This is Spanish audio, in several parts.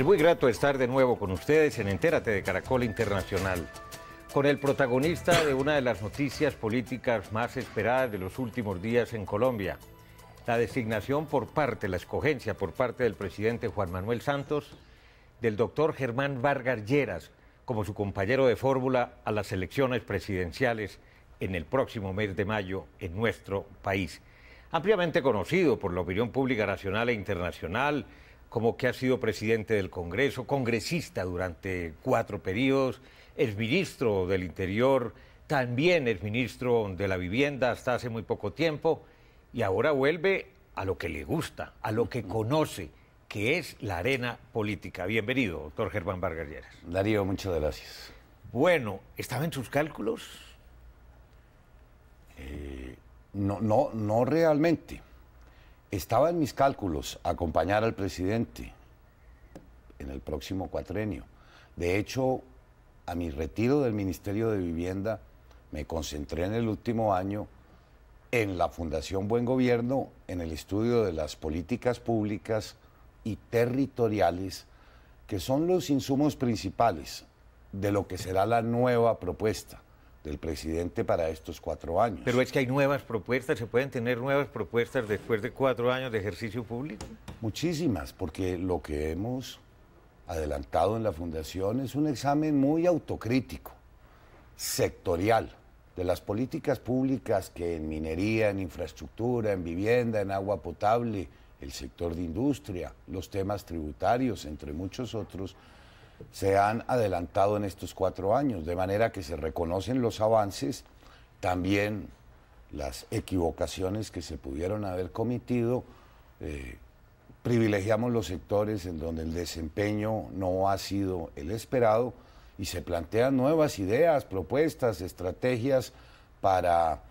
Es muy grato estar de nuevo con ustedes en Entérate de Caracol Internacional, con el protagonista de una de las noticias políticas más esperadas de los últimos días en Colombia, la designación la escogencia por parte del presidente Juan Manuel Santos del doctor Germán Vargas Lleras como su compañero de fórmula a las elecciones presidenciales en el próximo mes de mayo en nuestro país. Ampliamente conocido por la opinión pública nacional e internacional, como que ha sido presidente del Congreso, congresista durante 4 periodos, exministro del Interior, también exministro de la Vivienda hasta hace muy poco tiempo, y ahora vuelve a lo que le gusta, a lo que conoce, que es la arena política. Bienvenido, doctor Germán Vargas Lleras. Darío, muchas gracias. Bueno, ¿estaba en sus cálculos? No realmente. Estaba en mis cálculos acompañar al presidente en el próximo cuatrenio. De hecho, a mi retiro del Ministerio de Vivienda, me concentré en el último año en la Fundación Buen Gobierno, en el estudio de las políticas públicas y territoriales, que son los insumos principales de lo que será la nueva propuesta del presidente para estos 4 años. Pero es que hay nuevas propuestas, ¿se pueden tener nuevas propuestas después de 4 años de ejercicio público? Muchísimas, porque lo que hemos adelantado en la Fundación es un examen muy autocrítico, sectorial, de las políticas públicas que en minería, en infraestructura, en vivienda, en agua potable, el sector de industria, los temas tributarios, entre muchos otros, se han adelantado en estos 4 años, de manera que se reconocen los avances, también las equivocaciones que se pudieron haber cometido, privilegiamos los sectores en donde el desempeño no ha sido el esperado y se plantean nuevas ideas, propuestas, estrategias para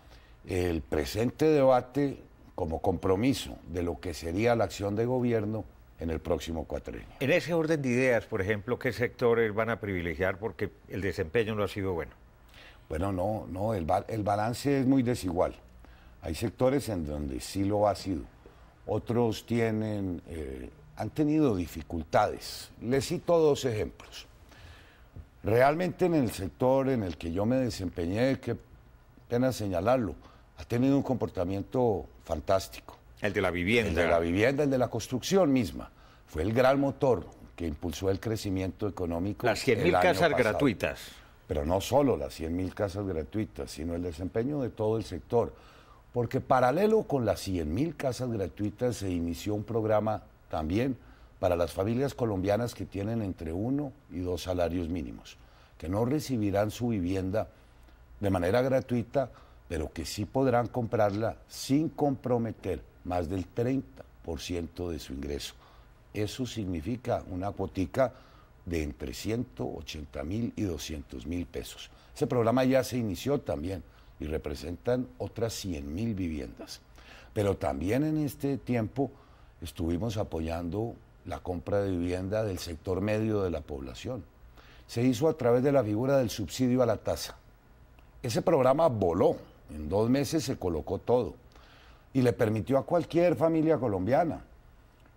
el presente debate como compromiso de lo que sería la acción de gobierno en el próximo cuatrenio. En ese orden de ideas, por ejemplo, ¿qué sectores van a privilegiar porque el desempeño no ha sido bueno? Bueno, el balance es muy desigual. Hay sectores en donde sí lo ha sido. Otros han tenido dificultades. Les cito 2 ejemplos. Realmente en el sector en el que yo me desempeñé, qué pena señalarlo, ha tenido un comportamiento fantástico. El de la vivienda. El de la vivienda, el de la construcción misma. Fue el gran motor que impulsó el crecimiento económico. Las 100.000 casas gratuitas. Pero no solo las 100.000 casas gratuitas, sino el desempeño de todo el sector. Porque paralelo con las 100.000 casas gratuitas se inició un programa también para las familias colombianas que tienen entre 1 y 2 salarios mínimos, que no recibirán su vivienda de manera gratuita, pero que sí podrán comprarla sin comprometer más del 30% de su ingreso. Eso significa una cuotica de entre 180.000 y 200.000 pesos. Ese programa ya se inició también y representan otras 100.000 viviendas. Pero también en este tiempo estuvimos apoyando la compra de vivienda del sector medio de la población. Se hizo a través de la figura del subsidio a la tasa. Ese programa voló, en 2 meses se colocó todo y le permitió a cualquier familia colombiana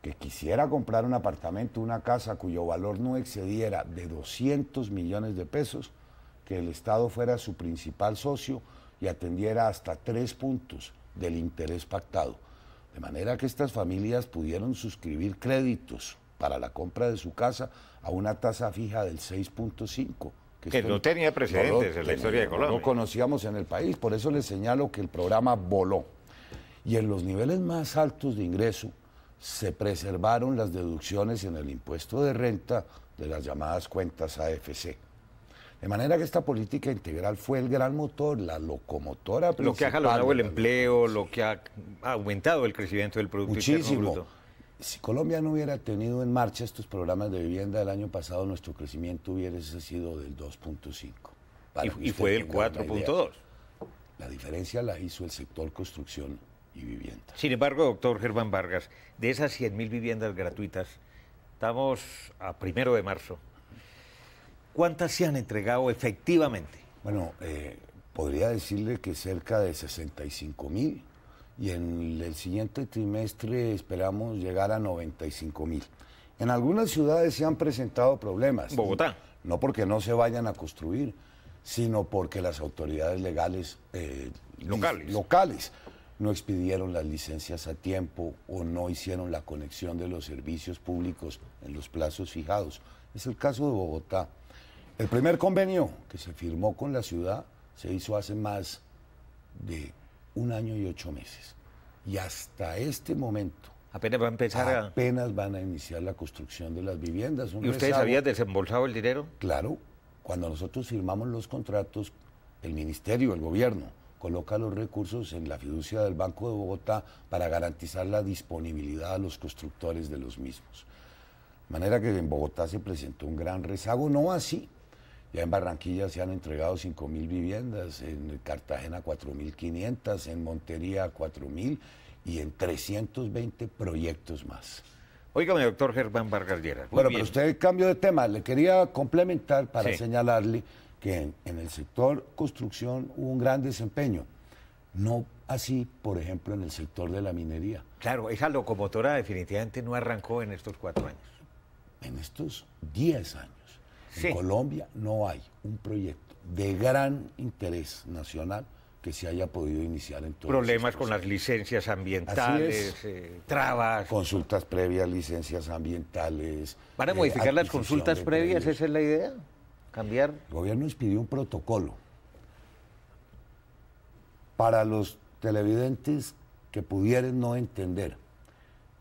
que quisiera comprar un apartamento, una casa cuyo valor no excediera de 200 millones de pesos, que el Estado fuera su principal socio y atendiera hasta 3 puntos del interés pactado. De manera que estas familias pudieron suscribir créditos para la compra de su casa a una tasa fija del 6.5. Que no tenía precedentes en la historia de Colombia. No conocíamos en el país, por eso les señalo que el programa voló. Y en los niveles más altos de ingreso se preservaron las deducciones en el impuesto de renta de las llamadas cuentas AFC. De manera que esta política integral fue el gran motor, la locomotora principal. Lo que ha jalonado el empleo, lo que ha aumentado el crecimiento del Producto Interno Bruto. Si Colombia no hubiera tenido en marcha estos programas de vivienda del año pasado, nuestro crecimiento hubiese sido del 2.5. Y fue del 4.2. La diferencia la hizo el sector construcción y vivienda. Sin embargo, doctor Germán Vargas, de esas 100.000 viviendas gratuitas, estamos a 1 de marzo. ¿Cuántas se han entregado efectivamente? Bueno, podría decirle que cerca de 65.000 y en el siguiente trimestre esperamos llegar a 95.000. En algunas ciudades se han presentado problemas. Bogotá. No porque no se vayan a construir, sino porque las autoridades legales locales no expidieron las licencias a tiempo o no hicieron la conexión de los servicios públicos en los plazos fijados. Es el caso de Bogotá. El primer convenio que se firmó con la ciudad se hizo hace más de 1 año y 8 meses. Y hasta este momento Apenas va a empezar apenas van a iniciar la construcción de las viviendas. ¿Y ustedes habían desembolsado el dinero? Claro, cuando nosotros firmamos los contratos, el ministerio, el gobierno, coloca los recursos en la fiducia del Banco de Bogotá para garantizar la disponibilidad a los constructores de los mismos. De manera que en Bogotá se presentó un gran rezago, no así. Ya en Barranquilla se han entregado 5.000 viviendas, en Cartagena 4.500, en Montería 4.000 y en 320 proyectos más. Óigame, doctor Germán Vargas Lleras. Bueno, pero usted cambio de tema. Le quería complementar para señalarle que en el sector construcción hubo un gran desempeño. No así, por ejemplo, en el sector de la minería. Claro, esa locomotora definitivamente no arrancó en estos 4 años. En estos 10 años. En Colombia no hay un proyecto de gran interés nacional que se haya podido iniciar en todo. Problemas con las licencias ambientales, trabas. Consultas previas, licencias ambientales. ¿Van a modificar las consultas previas? ¿Esa es la idea? ¿Cambiar? El gobierno expidió un protocolo para los televidentes que pudieran no entender.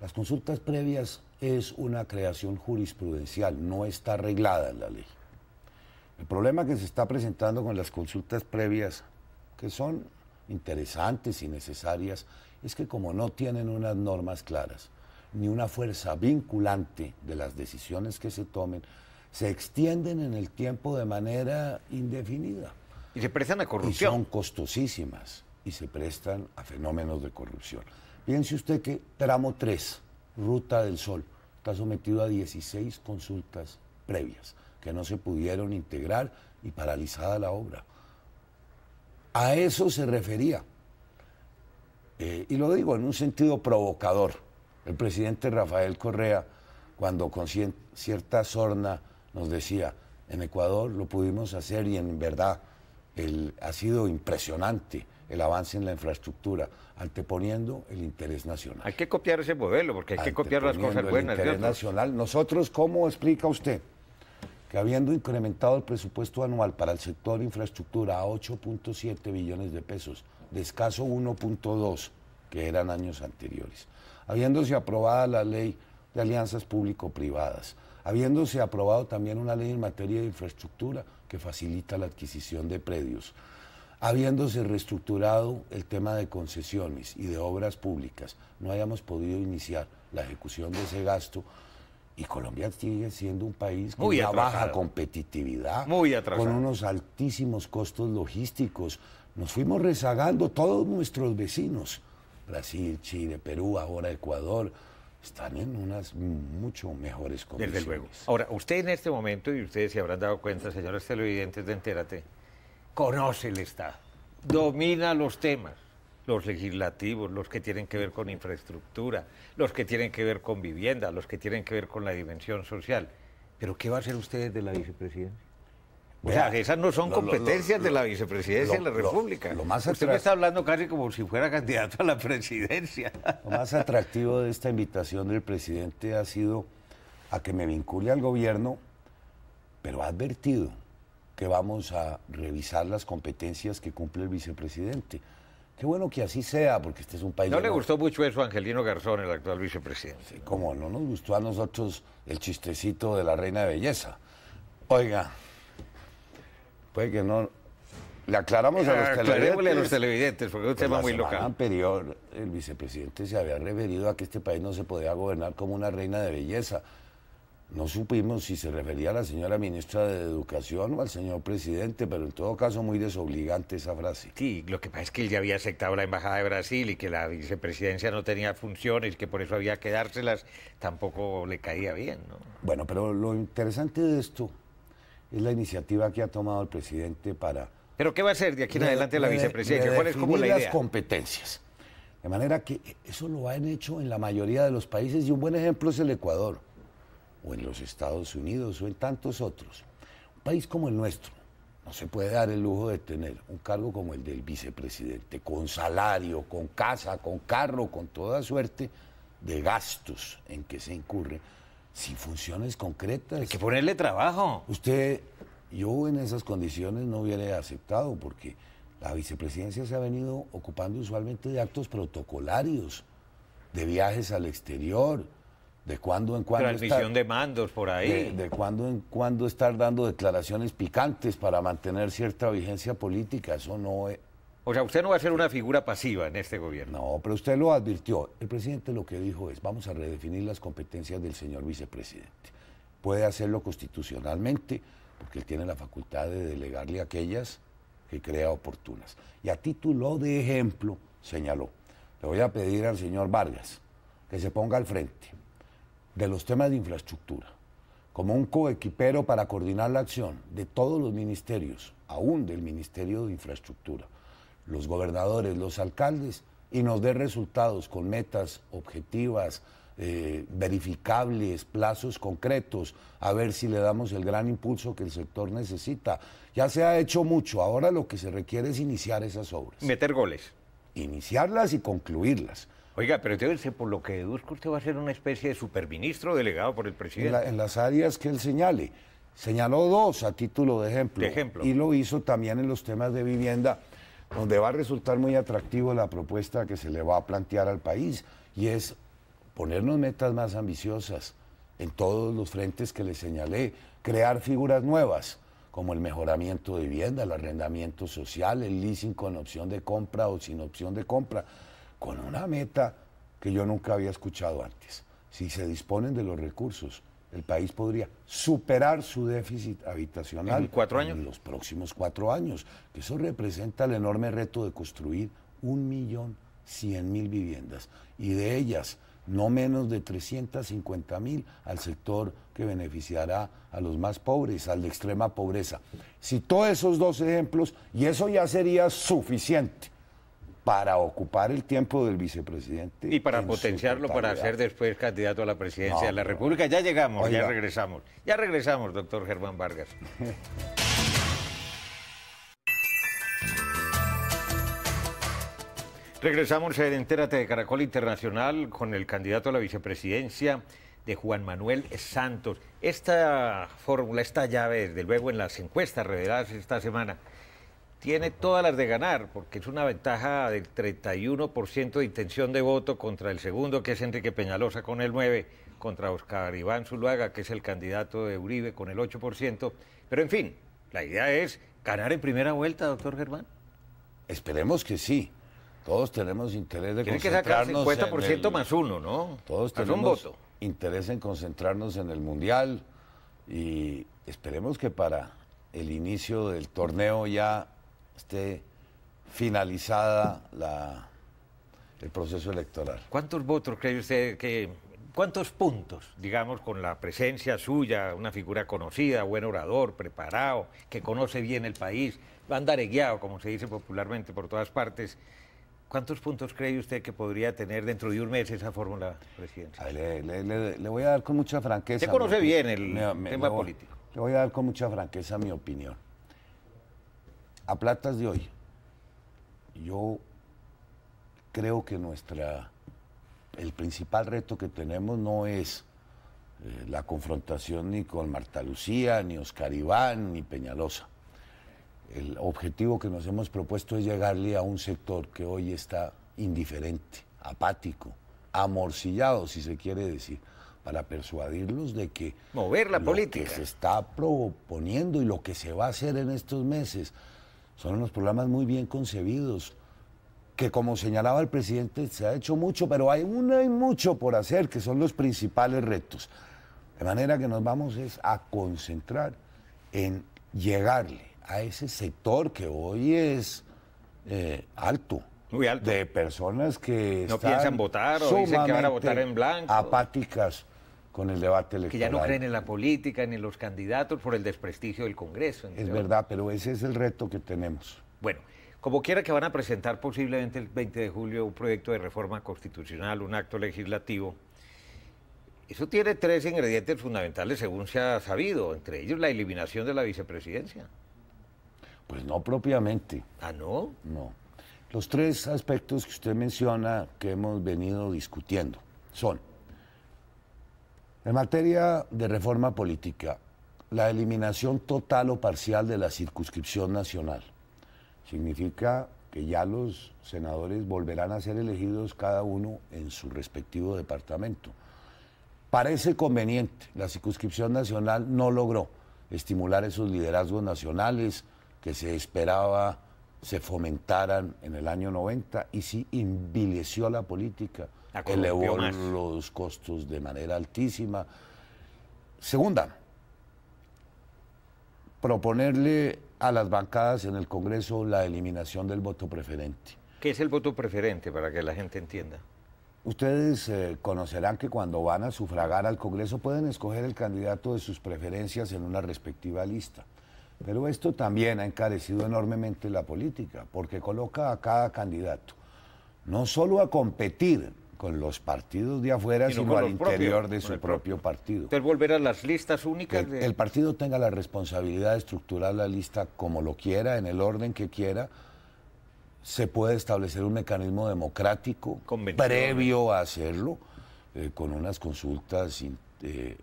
Las consultas previas es una creación jurisprudencial, no está arreglada en la ley. El problema que se está presentando con las consultas previas, que son interesantes y necesarias, es que como no tienen unas normas claras, ni una fuerza vinculante de las decisiones que se tomen, se extienden en el tiempo de manera indefinida. Y se prestan a corrupción. Y son costosísimas y se prestan a fenómenos de corrupción. Piense usted que tramo 3, Ruta del Sol, está sometido a 16 consultas previas que no se pudieron integrar y paralizada la obra. A eso se refería. Y lo digo en un sentido provocador. El presidente Rafael Correa, cuando con cierta sorna nos decía, en Ecuador lo pudimos hacer y en verdad ha sido impresionante el avance en la infraestructura, anteponiendo el interés nacional. Hay que copiar ese modelo, porque hay que copiar las cosas buenas. El interés nacional. Nosotros, ¿cómo explica usted que habiendo incrementado el presupuesto anual para el sector infraestructura a 8.7 billones de pesos, de escaso 1.2 que eran años anteriores, habiéndose aprobada la ley de alianzas público-privadas, habiéndose aprobado también una ley en materia de infraestructura que facilita la adquisición de predios, habiéndose reestructurado el tema de concesiones y de obras públicas, no hayamos podido iniciar la ejecución de ese gasto? Y Colombia sigue siendo un país con una baja competitividad, con unos altísimos costos logísticos. Nos fuimos rezagando, todos nuestros vecinos, Brasil, Chile, Perú, ahora Ecuador, están en unas mucho mejores condiciones. Desde luego. Ahora, usted en este momento, y ustedes se habrán dado cuenta, señores televidentes de Entérate, conoce el Estado, domina los temas. Los legislativos, los que tienen que ver con infraestructura, los que tienen que ver con vivienda, los que tienen que ver con la dimensión social. ¿Pero qué va a hacer usted de la vicepresidencia? O sea, esas no son competencias de la vicepresidencia de la República. Usted me está hablando casi como si fuera candidato a la presidencia. Lo más atractivo de esta invitación del presidente ha sido a que me vincule al gobierno, pero ha advertido que vamos a revisar las competencias que cumple el vicepresidente. Qué bueno que así sea, porque este es un país... ¿No le gustó mucho eso a Angelino Garzón, el actual vicepresidente? Sí, cómo no nos gustó a nosotros el chistecito de la reina de belleza. Oiga, puede que no... Le aclaramos a los televidentes... Aclarémosle a los televidentes, porque es un tema muy local. La semana anterior, el vicepresidente se había referido a que este país no se podía gobernar como una reina de belleza. No supimos si se refería a la señora ministra de Educación o al señor presidente, pero en todo caso muy desobligante esa frase. Sí, lo que pasa es que él ya había aceptado la embajada de Brasil y que la vicepresidencia no tenía funciones, que por eso había que dárselas, tampoco le caía bien, ¿no? Bueno, pero lo interesante de esto es la iniciativa que ha tomado el presidente para... ¿Pero qué va a hacer de aquí en adelante la vicepresidencia? ¿Cuál es como la idea? Las competencias. De manera que eso lo han hecho en la mayoría de los países y un buen ejemplo es el Ecuador. o en los Estados Unidos o en tantos otros. Un país como el nuestro no se puede dar el lujo de tener un cargo como el del vicepresidente, con salario, con casa, con carro, con toda suerte de gastos en que se incurre, sin funciones concretas. Hay que ponerle trabajo. Yo en esas condiciones no hubiera aceptado, porque la vicepresidencia se ha venido ocupando usualmente de actos protocolarios, de viajes al exterior, de cuando en cuando transmisión de mandos por ahí. De cuando en cuando estar dando declaraciones picantes para mantener cierta vigencia política. Eso no es... O sea, usted no va a ser una figura pasiva en este gobierno. No, pero usted lo advirtió. El presidente lo que dijo es: vamos a redefinir las competencias del señor vicepresidente. Puede hacerlo constitucionalmente, porque él tiene la facultad de delegarle aquellas que crea oportunas. Y a título de ejemplo, señaló: le voy a pedir al señor Vargas que se ponga al frente de los temas de infraestructura, como un coequipero para coordinar la acción de todos los ministerios, aún del Ministerio de Infraestructura, los gobernadores, los alcaldes, y nos dé resultados con metas objetivas, verificables, plazos concretos, a ver si le damos el gran impulso que el sector necesita. Ya se ha hecho mucho, ahora lo que se requiere es iniciar esas obras. Meter goles. Iniciarlas y concluirlas. Oiga, pero entonces, por lo que deduzco, usted va a ser una especie de superministro delegado por el presidente. En las áreas que él señale. Señaló dos a título de ejemplo. Y lo hizo también en los temas de vivienda, donde va a resultar muy atractivo la propuesta que se le va a plantear al país, y es ponernos metas más ambiciosas en todos los frentes que le señalé, crear figuras nuevas, como el mejoramiento de vivienda, el arrendamiento social, el leasing con opción de compra o sin opción de compra, con una meta que yo nunca había escuchado antes. Si se disponen de los recursos, el país podría superar su déficit habitacional ¿En 4 años? En los próximos 4 años, que eso representa el enorme reto de construir 1.100.000 viviendas, y de ellas no menos de 350.000 al sector que beneficiará a los más pobres, al de extrema pobreza. Citó esos dos ejemplos y eso ya sería suficiente para ocupar el tiempo del vicepresidente. Y para potenciarlo para ser después candidato a la presidencia de la República. Ya llegamos, oiga. Ya regresamos. Ya regresamos, doctor Germán Vargas. Regresamos en Entérate de Caracol Internacional con el candidato a la vicepresidencia de Juan Manuel Santos. Esta fórmula, esta llave, desde luego en las encuestas reveladas esta semana, tiene todas las de ganar, porque es una ventaja del 31% de intención de voto contra el segundo, que es Enrique Peñalosa, con el 9%, contra Oscar Iván Zuluaga, que es el candidato de Uribe, con el 8%. Pero, en fin, la idea es ganar en primera vuelta, doctor Germán. Esperemos que sí. Todos tenemos interés de Tiene concentrarnos. Tiene que sacar 50% más uno, ¿no? Todos tenemos interés en concentrarnos en el Mundial, y esperemos que para el inicio del torneo ya esté finalizada el proceso electoral. ¿Cuántos votos cree usted cuántos puntos, digamos, con la presencia suya, una figura conocida, buen orador, preparado, que conoce bien el país, bandaregueado, como se dice popularmente por todas partes, cuántos puntos cree usted que podría tener dentro de un mes esa fórmula presidencial? Le voy a dar con mucha franqueza. Usted conoce bien el tema político. Le voy a dar con mucha franqueza mi opinión. A platas de hoy, yo creo que el principal reto que tenemos no es la confrontación ni con Marta Lucía, ni Oscar Iván, ni Peñalosa. El objetivo que nos hemos propuesto es llegarle a un sector que hoy está indiferente, apático, amorcillado, si se quiere decir, para persuadirlos de que mover la política que se está proponiendo y lo que se va a hacer en estos meses son unos programas muy bien concebidos, que, como señalaba el presidente, se ha hecho mucho, pero hay mucho por hacer, que son los principales retos. De manera que nos vamos a concentrar en llegarle a ese sector que hoy es alto. Muy alto. De personas que no piensan votar o dicen que van a votar en blanco. Apáticas con el debate electoral. Que ya no creen en la política ni en los candidatos por el desprestigio del Congreso. Es verdad, pero ese es el reto que tenemos. Bueno, como quiera que van a presentar posiblemente el 20 de julio un proyecto de reforma constitucional, un acto legislativo, Eso tiene tres ingredientes fundamentales según se ha sabido, entre ellos la eliminación de la vicepresidencia. Pues no propiamente. ¿Ah, no? No. Los tres aspectos que usted menciona que hemos venido discutiendo son, en materia de reforma política, la eliminación total o parcial de la circunscripción nacional. Significa que ya los senadores volverán a ser elegidos cada uno en su respectivo departamento. Parece conveniente, la circunscripción nacional no logró estimular esos liderazgos nacionales que se esperaba se fomentaran en el año 90 y sí envileció la política, elevó los costos de manera altísima. Segunda, proponerle a las bancadas en el Congreso la eliminación del voto preferente. ¿Qué es el voto preferente para que la gente entienda? Ustedes conocerán que cuando van a sufragar al Congreso pueden escoger el candidato de sus preferencias en una respectiva lista. Pero esto también ha encarecido enormemente la política, porque coloca a cada candidato no solo a competir con los partidos de afuera, sino al interior de su propio partido. Entonces volver a las listas únicas. Que el partido tenga la responsabilidad de estructurar la lista como lo quiera, en el orden que quiera. Se puede establecer un mecanismo democrático previo a hacerlo, con unas consultas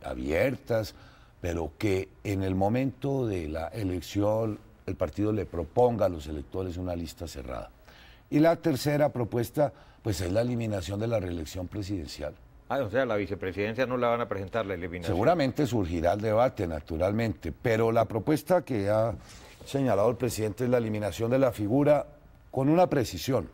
abiertas, pero que en el momento de la elección el partido le proponga a los electores una lista cerrada. Y la tercera propuesta, pues es la eliminación de la reelección presidencial. Ah, o sea, la vicepresidencia no la van a presentar, la eliminación. Seguramente surgirá el debate, naturalmente, pero la propuesta que ha señalado el presidente es la eliminación de la figura con una precisión.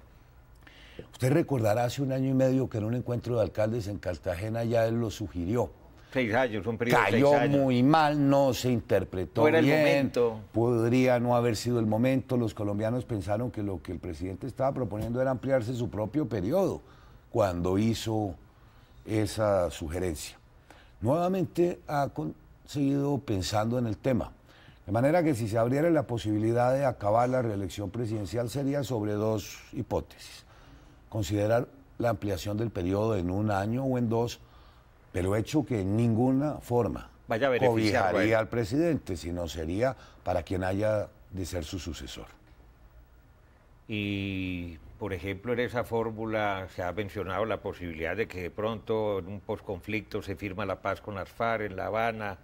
Usted recordará hace 1 año y medio que en un encuentro de alcaldes en Cartagena ya él lo sugirió. 6 años, un periodo de 6 Cayó años. muy mal, no se interpretó No era bien. el momento. Podría no haber sido el momento. Los colombianos pensaron que lo que el presidente estaba proponiendo era ampliarse su propio periodo cuando hizo esa sugerencia. Nuevamente ha seguido pensando en el tema. De manera que si se abriera la posibilidad de acabar la reelección presidencial sería sobre 2 hipótesis. Considerar la ampliación del periodo en 1 año o en 2, pero hecho que en ninguna forma cobijaría al presidente, sino sería para quien haya de ser su sucesor. Y, por ejemplo, en esa fórmula se ha mencionado la posibilidad de que de pronto en un posconflicto se firma la paz con las FARC en La Habana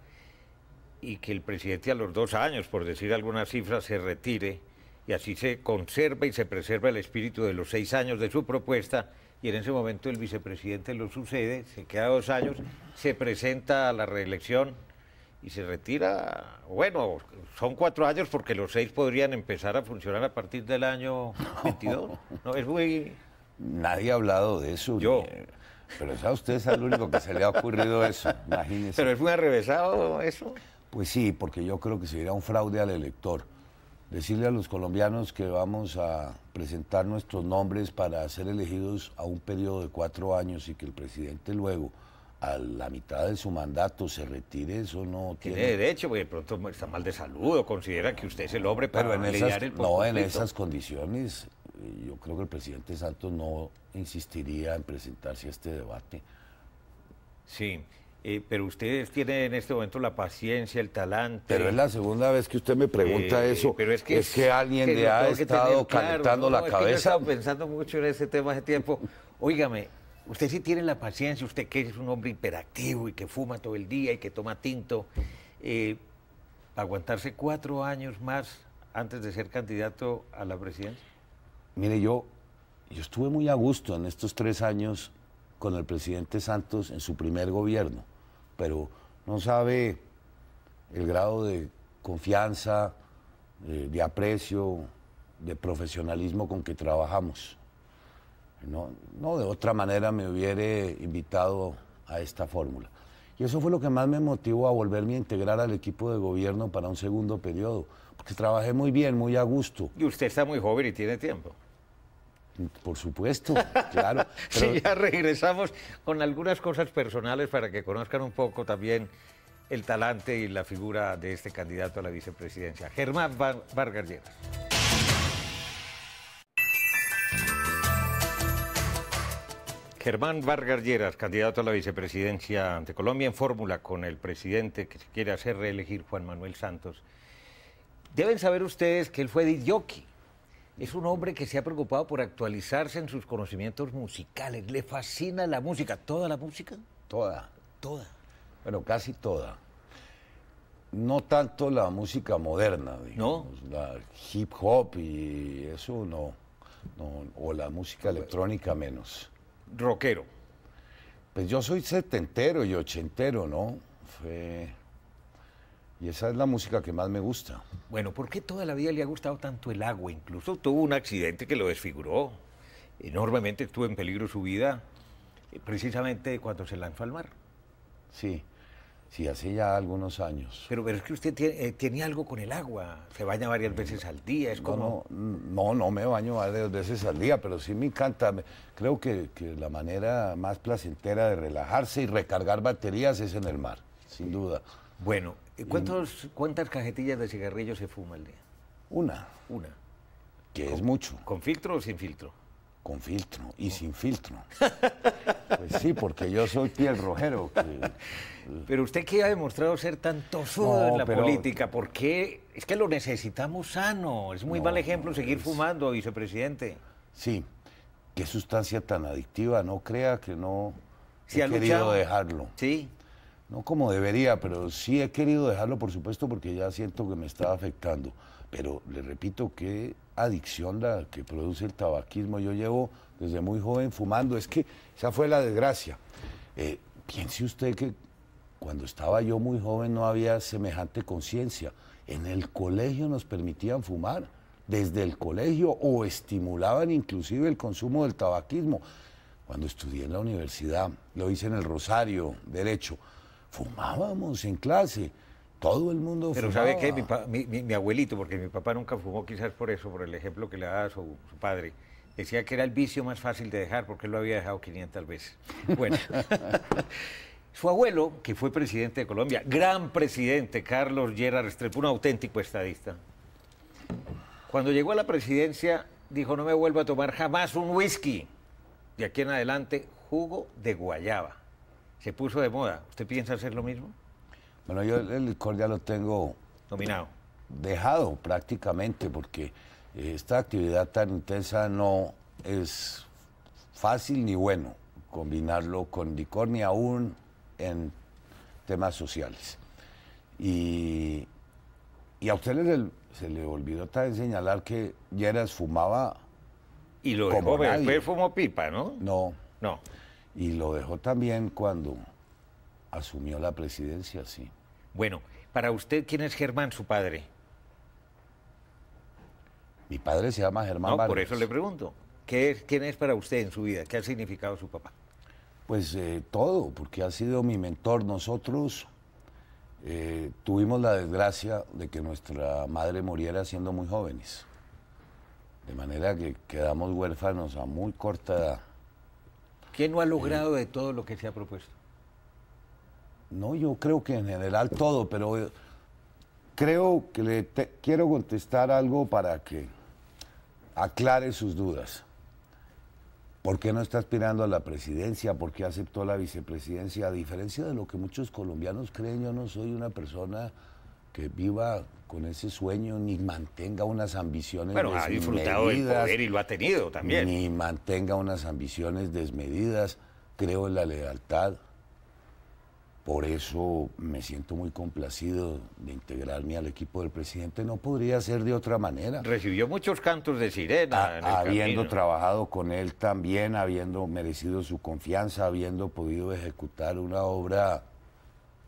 y que el presidente a los 2 años, por decir algunas cifras, se retire y así se conserva y se preserva el espíritu de los 6 años de su propuesta y en ese momento el vicepresidente lo sucede, se queda 2 años, se presenta a la reelección y se retira. Bueno, son 4 años porque los 6 podrían empezar a funcionar a partir del año 22. No, es muy... Nadie ha hablado de eso. Yo. Pero a usted es el único que se le ha ocurrido eso, imagínese. Pero es muy arrevesado eso. Pues sí, porque yo creo que sería un fraude al elector. Decirle a los colombianos que vamos a presentar nuestros nombres para ser elegidos a un periodo de 4 años y que el presidente luego, a la mitad de su mandato, se retire, eso no tiene derecho, porque de pronto está mal de salud o considera que usted es el hombre para lidiar el posconflicto. No, en esas condiciones, yo creo que el presidente Santos no insistiría en presentarse a este debate. Sí. Pero ustedes tienen en este momento la paciencia, el talante. Pero es la segunda vez que usted me pregunta eso. Pero es que alguien le ha estado calentando la cabeza. Yo he estado pensando mucho en ese tema hace tiempo. Óigame, usted sí tiene la paciencia, usted que es un hombre hiperactivo y que fuma todo el día y que toma tinto, aguantarse 4 años más antes de ser candidato a la presidencia. Mire, yo estuve muy a gusto en estos 3 años con el presidente Santos en su primer gobierno. Pero no sabe el grado de confianza, de aprecio, de profesionalismo con que trabajamos. No de otra manera me hubiera invitado a esta fórmula. Y eso fue lo que más me motivó a volverme a integrar al equipo de gobierno para un segundo periodo, porque trabajé muy bien, muy a gusto. Y usted está muy joven y tiene tiempo. Por supuesto, claro. Pero... Sí, ya regresamos con algunas cosas personales para que conozcan un poco también el talante y la figura de este candidato a la vicepresidencia, Germán Vargas Lleras. Germán Vargas Lleras, candidato a la vicepresidencia de Colombia en fórmula con el presidente que se quiere hacer reelegir, Juan Manuel Santos. Deben saber ustedes que él fue disc jockey. Es un hombre que se ha preocupado por actualizarse en sus conocimientos musicales. Le fascina la música. ¿Toda la música? Toda. Toda. Bueno, casi toda. No tanto la música moderna, digamos, ¿No? la hip hop y eso no, o la música electrónica menos. Rockero. Pues yo soy setentero y ochentero, ¿no? Y esa es la música que más me gusta. Bueno, ¿por qué toda la vida le ha gustado tanto el agua? Incluso tuvo un accidente que lo desfiguró. Enormemente estuvo en peligro su vida, precisamente cuando se lanzó al mar. Sí, sí, hace ya algunos años. Pero es que usted tiene algo con el agua. Se baña varias veces al día, es como... No me baño varias veces al día, pero sí me encanta. Creo que la manera más placentera de relajarse y recargar baterías es en el mar, sin duda. Bueno, ¿cuántas cajetillas de cigarrillos se fuma al día? Una, que es mucho. ¿Con filtro o sin filtro? Con filtro y sin filtro. Pues sí, porque yo soy piel rojero. Pero usted que ha demostrado ser tan tosudo en la pero... política, ¿por qué? Es que lo necesitamos sano. Es muy mal ejemplo seguir fumando, vicepresidente. Sí, qué sustancia tan adictiva. No crea que no ¿Sí he querido dejarlo. Sí. No como debería, pero sí he querido dejarlo, por supuesto, porque ya siento que me está afectando. Pero le repito, qué adicción la que produce el tabaquismo. Yo llevo desde muy joven fumando. Es que esa fue la desgracia. Piense usted que cuando estaba yo muy joven no había semejante conciencia. En el colegio nos permitían fumar, desde el colegio, o estimulaban inclusive el consumo del tabaquismo. Cuando estudié en la universidad, lo hice en el Rosario, Derecho, fumábamos en clase, todo el mundo Pero fumaba. ¿sabe qué? Mi abuelito, porque mi papá nunca fumó, quizás por eso, por el ejemplo que le daba su padre, decía que era el vicio más fácil de dejar, porque él lo había dejado 500 veces. Bueno, su abuelo, que fue presidente de Colombia, gran presidente, Carlos Lleras Restrepo, un auténtico estadista, cuando llegó a la presidencia, dijo, no me vuelvo a tomar jamás un whisky. De aquí en adelante, jugo de guayaba. Se puso de moda. ¿Usted piensa hacer lo mismo? Bueno, yo el licor ya lo tengo dominado, dejado prácticamente, porque esta actividad tan intensa no es fácil ni bueno combinarlo con licor, ni aún en temas sociales. Y a usted se le olvidó también señalar que Lleras fumaba. Y lo dejó, después fumó pipa, ¿no? No. No. Y lo dejó también cuando asumió la presidencia, sí. Bueno, para usted, ¿quién es Germán, su padre? Mi padre se llama Germán No, Vargas. por eso le pregunto. ¿Quién es para usted en su vida? ¿Qué ha significado su papá? Pues todo, porque ha sido mi mentor. Nosotros tuvimos la desgracia de que nuestra madre muriera siendo muy jóvenes. De manera que quedamos huérfanos a muy corta edad. ¿Quién no ha logrado de todo lo que se ha propuesto? No, yo creo que en general todo, pero creo que quiero contestar algo para que aclare sus dudas. ¿Por qué no está aspirando a la presidencia? ¿Por qué aceptó la vicepresidencia? A diferencia de lo que muchos colombianos creen, yo no soy una persona que viva con ese sueño, ni mantenga unas ambiciones desmedidas. Bueno, ha disfrutado del poder y lo ha tenido también. Ni mantenga unas ambiciones desmedidas. Creo en la lealtad. Por eso me siento muy complacido de integrarme al equipo del presidente. No podría ser de otra manera. Recibió muchos cantos de sirena en el habiendo camino. trabajado con él también, habiendo merecido su confianza, habiendo podido ejecutar una obra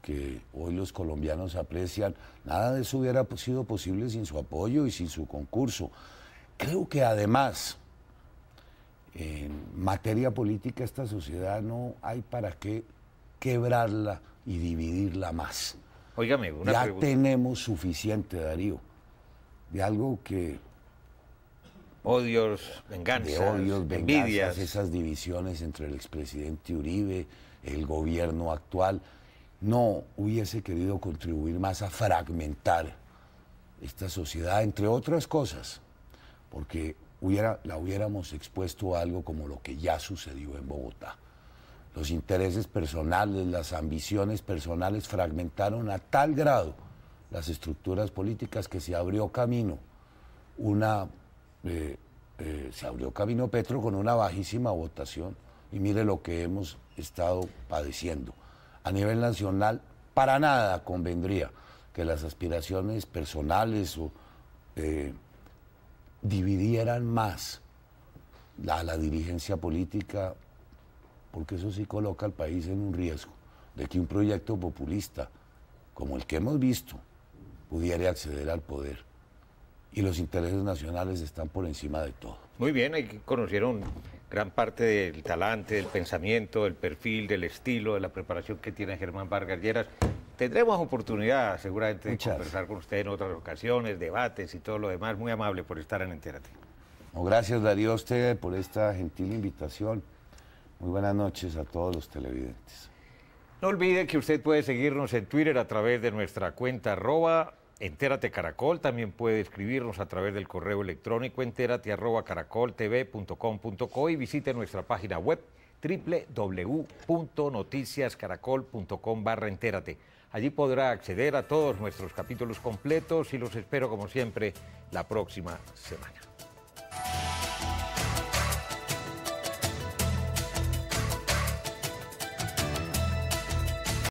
que hoy los colombianos aprecian. Nada de eso hubiera sido posible sin su apoyo y sin su concurso. Creo que además, en materia política, esta sociedad no hay para qué quebrarla y dividirla más. Óigame, una ya pregunta. tenemos suficiente, Darío, de algo que... Odios, venganzas, de odios, envidias. venganzas, esas divisiones entre el expresidente Uribe, el gobierno actual. No hubiese querido contribuir más a fragmentar esta sociedad, entre otras cosas, porque la hubiéramos expuesto a algo como lo que ya sucedió en Bogotá. Los intereses personales, las ambiciones personales fragmentaron a tal grado las estructuras políticas que se abrió camino Petro con una bajísima votación. Y mire lo que hemos estado padeciendo. A nivel nacional, para nada convendría que las aspiraciones personales dividieran más la dirigencia política, porque eso sí coloca al país en un riesgo de que un proyecto populista como el que hemos visto pudiera acceder al poder. Y los intereses nacionales están por encima de todo. Muy bien, ahí conocieron gran parte del talante, del pensamiento, del perfil, del estilo, de la preparación que tiene Germán Vargas Lleras. Tendremos oportunidad seguramente de conversar con usted en otras ocasiones, debates y todo lo demás. Muy amable por estar en Entérate. No, gracias Darío a usted por esta gentil invitación. Muy buenas noches a todos los televidentes. No olvide que usted puede seguirnos en Twitter a través de nuestra cuenta @Entérate Caracol. También puede escribirnos a través del correo electrónico enterate@caracoltv.com.co y visite nuestra página web www.noticiascaracol.com/entérate. Allí podrá acceder a todos nuestros capítulos completos y los espero como siempre la próxima semana.